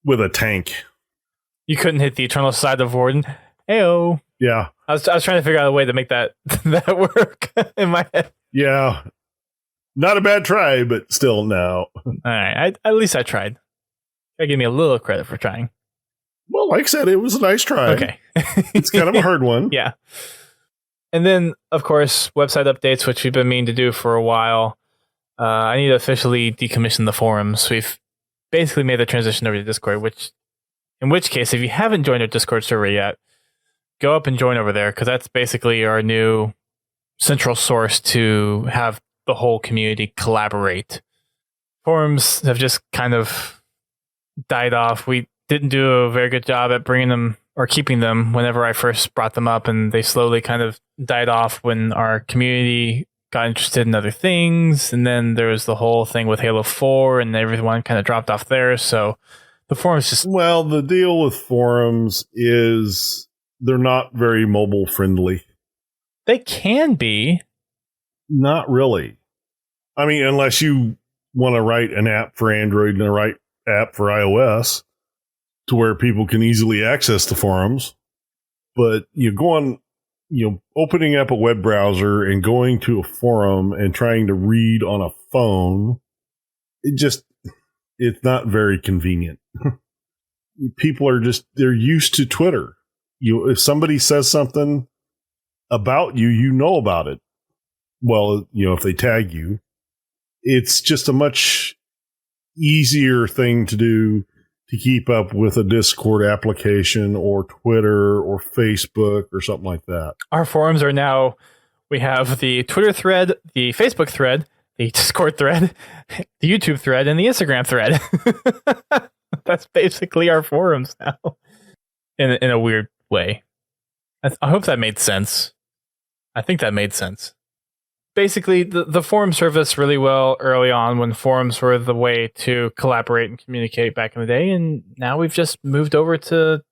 with a tank. You couldn't hit the Eternal side of Warden? Heyo. Yeah. I was trying to figure out a way to make that work in my head. Yeah. Not a bad try, but still no. All right. At least I tried. Gotta give me a little credit for trying. Well, like I said, it was a nice try. Okay. It's kind of a hard one. Yeah. And then, of course, website updates, which we've been meaning to do for a while. I need to officially decommission the forums. We've basically made the transition over to Discord, in which case, if you haven't joined our Discord server yet, go up and join over there, because that's basically our new central source to have the whole community collaborate. Forums have just kind of died off. We didn't do a very good job at bringing them or keeping them whenever I first brought them up, and they slowly kind of died off when our community got interested in other things. And then there was the whole thing with Halo 4, and everyone kind of dropped off there. So the forums just... Well, the deal with forums is they're not very mobile friendly. They can be. Not really. I mean, unless you want to write an app for Android and a write app for iOS to where people can easily access the forums. But you go on, opening up a web browser and going to a forum and trying to read on a phone, it's not very convenient. People are they're used to Twitter. If somebody says something about you, you know about it. Well, if they tag you, it's just a much easier thing to do to keep up with a Discord application or Twitter or Facebook or something like that. Our forums are now, we have the Twitter thread, the Facebook thread, the Discord thread, the YouTube thread, and the Instagram thread. That's basically our forums now, in a weird way. I hope that made sense. I think that made sense. Basically, the forum served us really well early on when forums were the way to collaborate and communicate back in the day, and now we've just moved over to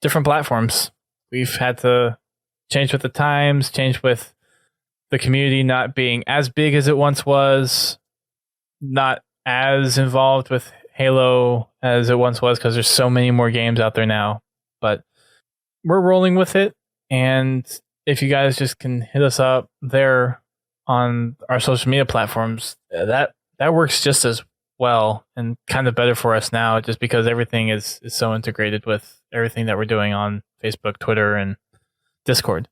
different platforms. We've had to change with the times, change with the community not being as big as it once was, not as involved with Halo as it once was, because there's so many more games out there now. But we're rolling with it, and if you guys just can hit us up there on our social media platforms, that works just as well and kind of better for us now, just because everything is so integrated with everything that we're doing on Facebook, Twitter, and Discord.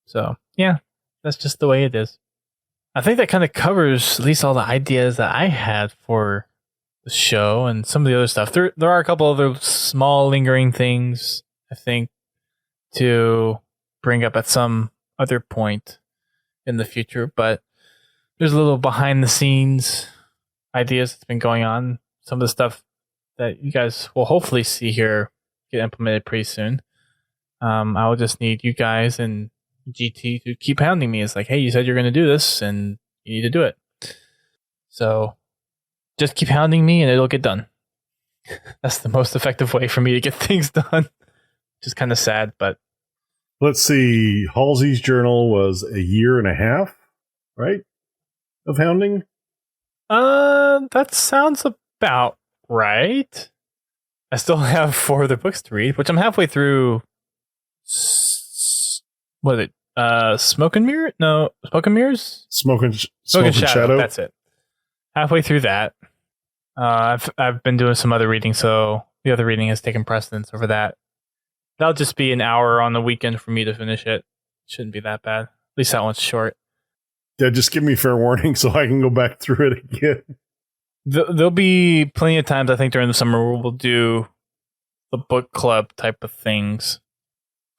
So yeah, that's just the way it is. I think that kind of covers at least all the ideas that I had for the show and some of the other stuff. There are a couple other small lingering things, I think, to bring up at some other point in the future, but there's a little behind the scenes ideas that's been going on. Some of the stuff that you guys will hopefully see here get implemented pretty soon. I will just need you guys and GT to keep hounding me. It's like, hey, you said you're going to do this and you need to do it. So just keep hounding me and it'll get done. That's the most effective way for me to get things done. Just kind of sad, but let's see. Halsey's journal was a year and a half, right? Of hounding? That sounds about right. I still have 4 other books to read, which I'm halfway through. What is it? Smoke and Mirror? No, Smoke and Mirrors? Smoke and Shadow. That's it. Halfway through that. I've been doing some other reading, so the other reading has taken precedence over that. That'll just be an hour on the weekend for me to finish it. Shouldn't be that bad. At least that one's short. Yeah, just give me fair warning so I can go back through it again. There'll be plenty of times, I think, during the summer where we'll do the book club type of things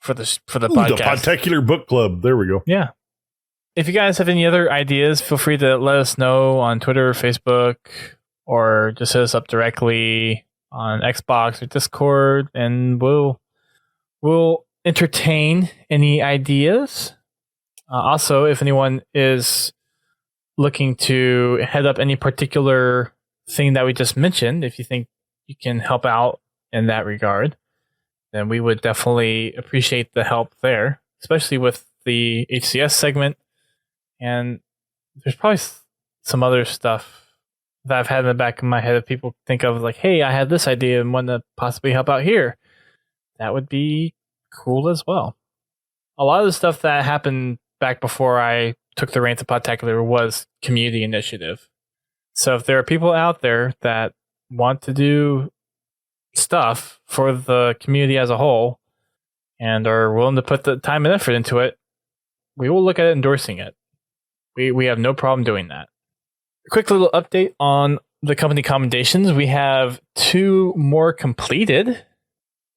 for the podcast. The Podtacular Book Club. There we go. Yeah. If you guys have any other ideas, feel free to let us know on Twitter, Facebook, or just hit us up directly on Xbox or Discord, and we'll entertain any ideas. Also, if anyone is looking to head up any particular thing that we just mentioned, if you think you can help out in that regard, then we would definitely appreciate the help there, especially with the HCS segment. And there's probably some other stuff that I've had in the back of my head that people think of, like, hey, I had this idea and want to possibly help out here. That would be cool as well. A lot of the stuff that happened back before I took the reins of Podtacular was community initiative. So if there are people out there that want to do stuff for the community as a whole and are willing to put the time and effort into it, we will look at endorsing it. We have no problem doing that. A quick little update on the company commendations. We have 2 more completed.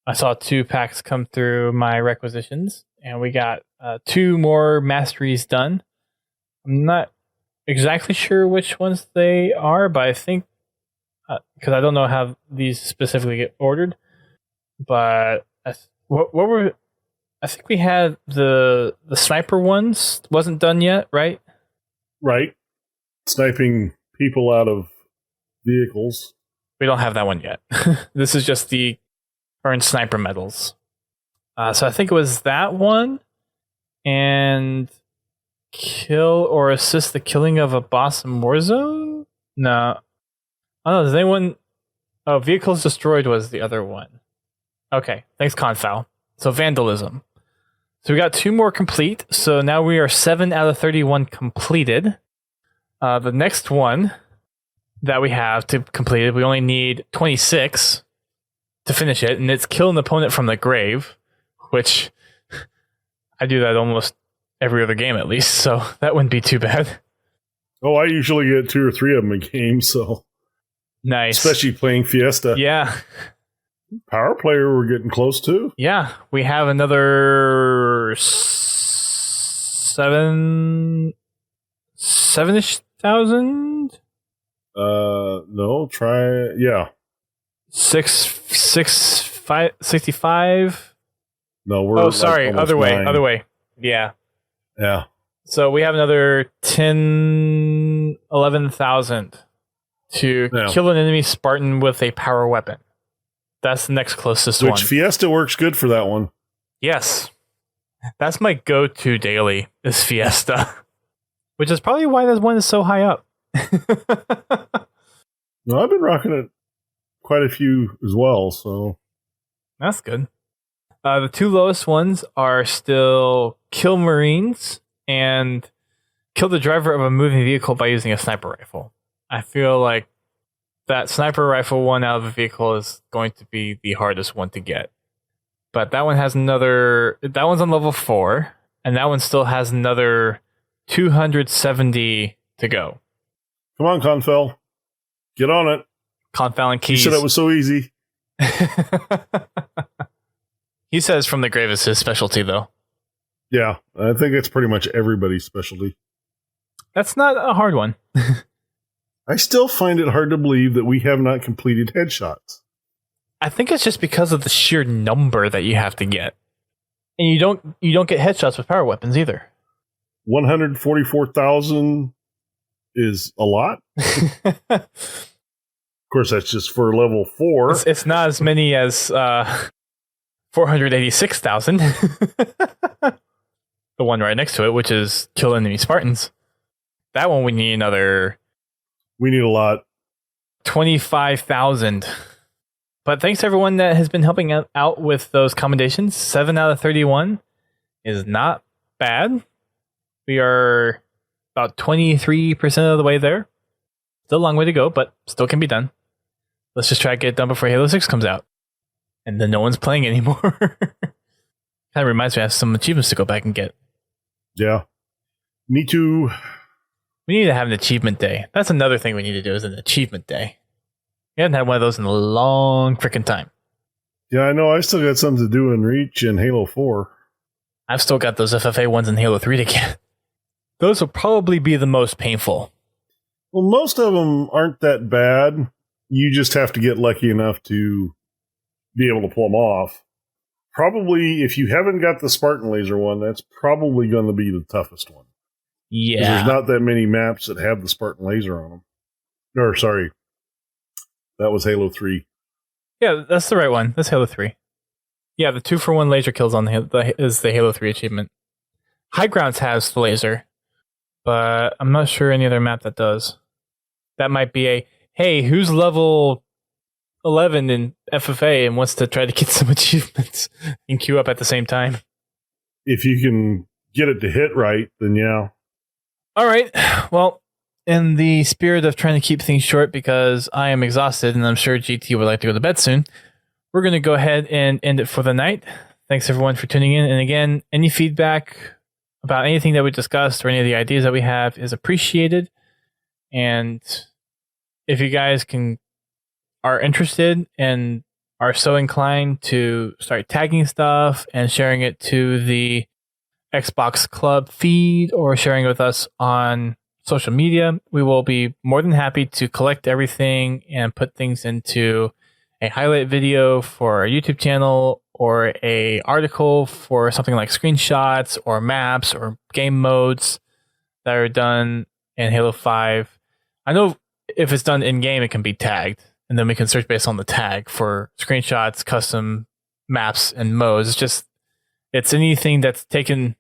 I saw 2 packs come through my requisitions, and we got 2 more masteries done. I'm not exactly sure which ones they are, but I think because I don't know how these specifically get ordered. But what were I think we had the sniper ones wasn't done yet, right? Right. Sniping people out of vehicles. We don't have that one yet. This is just the earned sniper medals. So I think it was that one, and kill or assist the killing of a boss in Warzone? No. I don't know, does anyone... Oh, vehicles destroyed was the other one. Okay, thanks, Confowl. So vandalism. So we got 2 more complete, so now we are 7 out of 31 completed. The next one that we have to complete it, we only need 26 to finish it, and it's kill an opponent from the grave, which I do that almost every other game at least, so that wouldn't be too bad. Oh, I usually get 2 or 3 of them a game, so... Nice. Especially playing Fiesta. Yeah. Power player we're getting close to. Yeah, we have another 7-ish thousand? No, try... Yeah. 65? No, we're... Oh, sorry, like other way, 9. other way. Yeah. Yeah. So we have another 11,000 to kill an enemy Spartan with a power weapon. That's the next closest one. Which Fiesta works good for that one. Yes. That's my go-to daily, is Fiesta. Which is probably why that one is so high up. No, I've been rocking it quite a few as well, so... That's good. The 2 lowest ones are still kill Marines and kill the driver of a moving vehicle by using a sniper rifle. I feel like that sniper rifle one out of a vehicle is going to be the hardest one to get. But that one has another... That one's on level 4, and that one still has another 270 to go. Come on, Confell. Get on it. Confell and Keys. You said it was so easy. He says from the grave is his specialty, though. Yeah, I think it's pretty much everybody's specialty. That's not a hard one. I still find it hard to believe that we have not completed headshots. I think it's just because of the sheer number that you have to get. And you don't get headshots with power weapons either. 144,000 is a lot. Of course, that's just for level 4. It's not as many as 486,000. The one right next to it, which is kill enemy Spartans. That one we need another... We need a lot. 25,000. But thanks to everyone that has been helping out with those commendations. 7 out of 31 is not bad. We are about 23% of the way there. Still a long way to go, but still can be done. Let's just try to get it done before Halo 6 comes out. And then no one's playing anymore. Kind of reminds me I have some achievements to go back and get. Yeah. Me too. We need to have an achievement day. That's another thing we need to do is an achievement day. We haven't had one of those in a long freaking time. Yeah, I know. I still got something to do in Reach and Halo 4. I've still got those FFA ones in Halo 3 to get. Those will probably be the most painful. Well, most of them aren't that bad. You just have to get lucky enough to be able to pull them off. Probably, if you haven't got the Spartan laser one, that's probably going to be the toughest one. Yeah. There's not that many maps that have the Spartan laser on them. Or, sorry. That was Halo 3. Yeah, that's the right one. That's Halo 3. Yeah, the 2-for-1 laser kills on is the Halo 3 achievement. High Grounds has the laser, but I'm not sure any other map that does. That might be a, hey, who's level 11 in FFA and wants to try to get some achievements and queue up at the same time. If you can get it to hit right, then yeah. All right. Well, in the spirit of trying to keep things short because I am exhausted and I'm sure GT would like to go to bed soon, we're going to go ahead and end it for the night. Thanks everyone for tuning in. And again, any feedback about anything that we discussed or any of the ideas that we have is appreciated. And if you guys are interested and are so inclined to start tagging stuff and sharing it to the Xbox Club feed or sharing with us on social media. We will be more than happy to collect everything and put things into a highlight video for our YouTube channel or a article for something like screenshots or maps or game modes that are done in Halo 5. I know if it's done in game, it can be tagged, and then we can search based on the tag for screenshots, custom maps, and modes. It's anything that's taken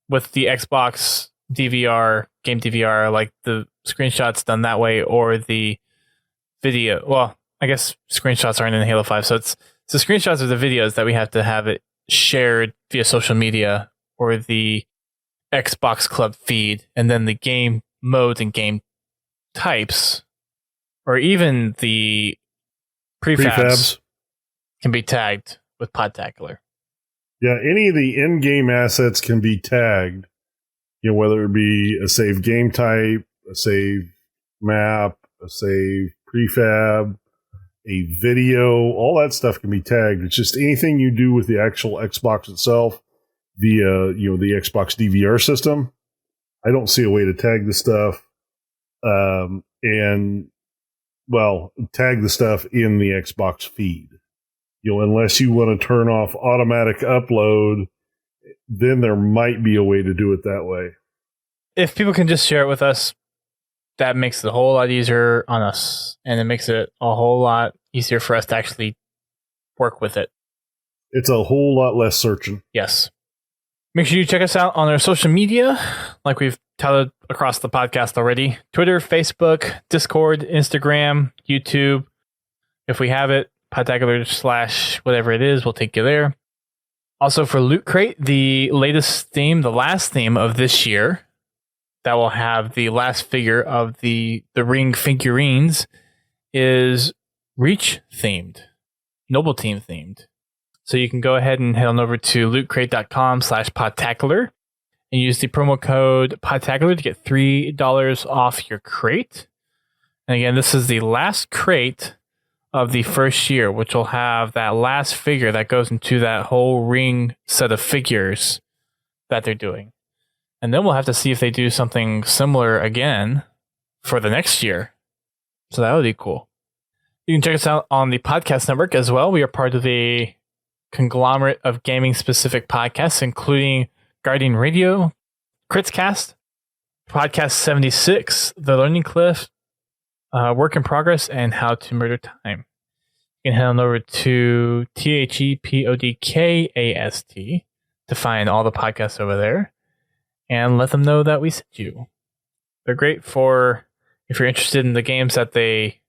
with the Xbox DVR, game DVR, like the screenshots done that way, or the video. Well, I guess screenshots aren't in Halo 5, so it's the screenshots of the videos that we have to have it shared via social media or the Xbox Club feed, and then the game modes and game types, or even the prefabs can be tagged with Podtacular. Yeah, any of the in-game assets can be tagged, whether it be a save game type, a save map, a save prefab, a video, all that stuff can be tagged. It's just anything you do with the actual Xbox itself via, the Xbox DVR system. I don't see a way to tag the stuff, tag the stuff in the Xbox feed. Unless you want to turn off automatic upload, then there might be a way to do it that way. If people can just share it with us, that makes it a whole lot easier on us, and it makes it a whole lot easier for us to actually work with it. It's a whole lot less searching. Yes. Make sure you check us out on our social media, like we've touted across the podcast already. Twitter, Facebook, Discord, Instagram, YouTube. If we have it, Podtacular / whatever it is, we'll take you there. Also for Loot Crate, the latest theme, the last theme of this year, that will have the last figure of the ring figurines, is Reach themed, Noble Team themed. So you can go ahead and head on over to lootcrate.com/Podtacular and use the promo code Podtacular to get $3 off your crate. And again, this is the last crate of the first year, which will have that last figure that goes into that whole ring set of figures that they're doing. And then we'll have to see if they do something similar again for the next year. So that would be cool. You can check us out on the podcast network as well. We are part of a conglomerate of gaming-specific podcasts, including Guardian Radio, Critscast, Podcast 76, The Learning Cliff, Work in Progress, and How to Murder Time. You can head on over to THEPODCAST to find all the podcasts over there and let them know that we sent you. They're great for if you're interested in the games that they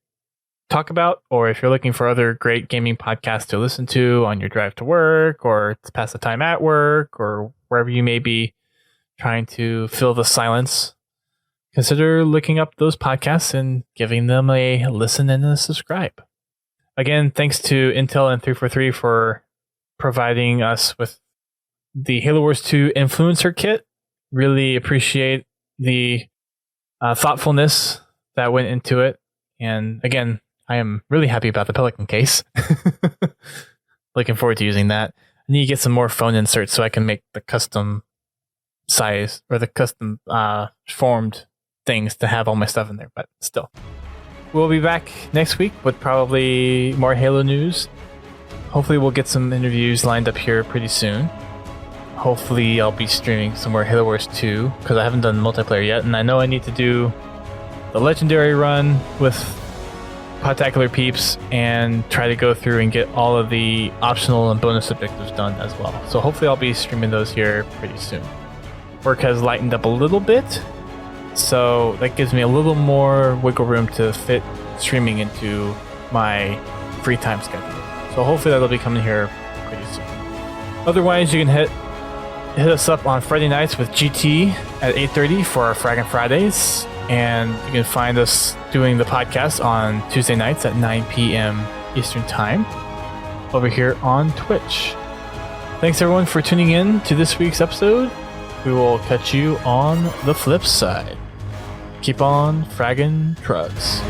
talk about, or if you're looking for other great gaming podcasts to listen to on your drive to work or to pass the time at work or wherever you may be trying to fill the silence. Consider looking up those podcasts and giving them a listen and a subscribe. Again, thanks to Intel and 343 for providing us with the Halo Wars 2 Influencer Kit. Really appreciate the thoughtfulness that went into it. And again, I am really happy about the Pelican case. Looking forward to using that. I need to get some more phone inserts so I can make the custom size or the custom formed things to have all my stuff in there, but still. We'll be back next week with probably more Halo news. Hopefully we'll get some interviews lined up here pretty soon. Hopefully I'll be streaming some more Halo Wars 2 because I haven't done multiplayer yet, and I know I need to do the legendary run with Podtacular peeps and try to go through and get all of the optional and bonus objectives done as well. So hopefully I'll be streaming those here pretty soon. Work has lightened up a little bit, so that gives me a little more wiggle room to fit streaming into my free time schedule. So hopefully that'll be coming here pretty soon. Otherwise, you can hit us up on Friday nights with GT at 8:30 for our Fraggin' Fridays. And you can find us doing the podcast on Tuesday nights at 9 p.m. Eastern Time over here on Twitch. Thanks everyone for tuning in to this week's episode. We will catch you on the flip side. Keep on fragging trucks.